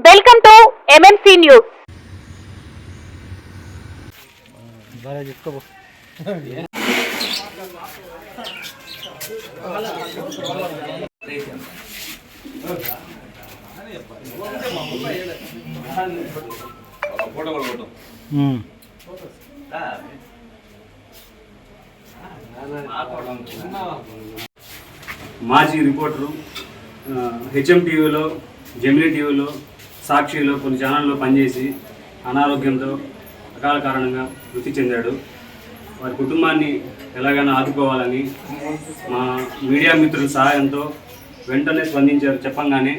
Welcome to MMC news. మాజీ reporter HM టీవీలో, Gemini టీవీలో, సాక్షిలో కొన్ని ఛానల్లో పనిచేసి అనారోగ్యంతో అకాల కారణంగా మృతి చెందాడు. వారి కుటుంబాన్ని ఎలాగైనా ఆదుకోవాలని మా మీడియా మిత్రుల సహాయంతో వెంటనే స్పందించారు. చెప్పంగానే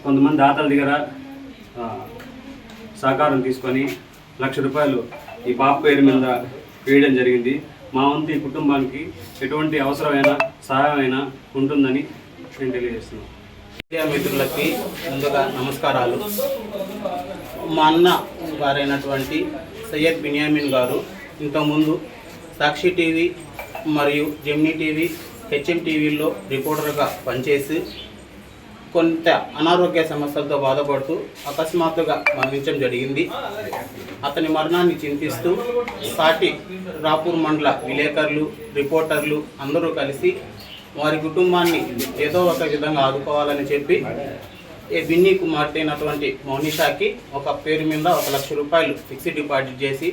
కొంతమంది దాతల దగ్గర సహకారం తీసుకొని ₹1,00,000 ఈ పాప పేరు మీద వేయడం జరిగింది. మా వంతు ఈ కుటుంబానికి ఎటువంటి అవసరమైన సహాయమైనా ఉంటుందని నేను తెలియజేస్తున్నాను. మీడియా మిత్రులకి ముందుగా నమస్కారాలు. మా అన్న గారైనటువంటి సయ్యద్ బిన్యామిన్ గారు ఇంతకుముందు సాక్షి టీవీ మరియు జెమినీ టీవీ, హెచ్ఎం టీవీలో రిపోర్టర్గా పనిచేసి కొంత అనారోగ్య సమస్యలతో బాధపడుతూ అకస్మాత్తుగా మరణించడం జరిగింది. అతని మరణాన్ని చింతిస్తూ సాటి రాపూర్ మండల విలేకరులు, రిపోర్టర్లు అందరూ కలిసి వారి కుటుంబాన్ని ఏదో ఒక విధంగా ఆదుకోవాలని చెప్పి బిన్నీ కుమార్తె అయినటువంటి మౌనిషాకి ఒక పేరు మీద ₹1,00,000 ఫిక్స్డ్ డిపాజిట్ చేసి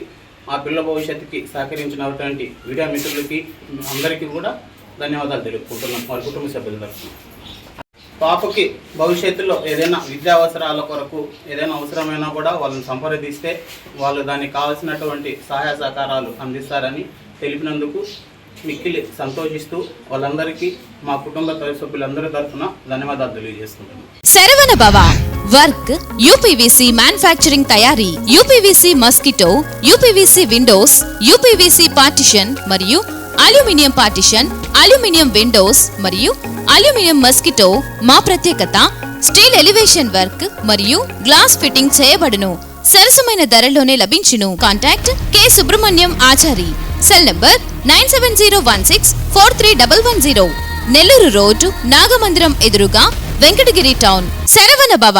మా పిల్ల భవిష్యత్తుకి సహకరించినటువంటి మీడియా మిత్రులకి అందరికీ కూడా ధన్యవాదాలు తెలుపుకుంటున్నాం. వారి కుటుంబ సభ్యుల తరఫున పాపకి భవిష్యత్తులో ఏదైనా విద్యా అవసరాల కొరకు ఏదైనా అవసరమైనా కూడా వాళ్ళని సంప్రదిస్తే వాళ్ళు దానికి కావాల్సినటువంటి సహాయ సహకారాలు అందిస్తారని తెలిపినందుకు మిక్కిలి సంతోషిస్తూ వాళ్ళందరికీ మా కుటుంబ సభ్యులందరి తరఫున ధన్యవాదాలు తెలియజేస్తున్నాను. శరవణ భవ వర్క్ యూపీవీసీ మ్యానుఫ్యాక్చరింగ్ తయారీ, UPVC mosquito, UPVC Windows, UPVC partition మరియు అల్యూమినియం పార్టిషన్, అల్యూమినియం విండోస్ మరియు అల్యూమినియం మస్కిటో. మా ప్రత్యేకత స్టీల్ ఎలివేషన్ వర్క్ మరియు గ్లాస్ ఫిట్టింగ్ చేయబడును. సరసమైన ధరలోనే లభించును. Contact K Subrahmanyam Achari. Cell number 9701643110. Nellore road, Nagamandiram ఎదురుగా, వెంకటగిరి టౌన్. శరవణ భవ.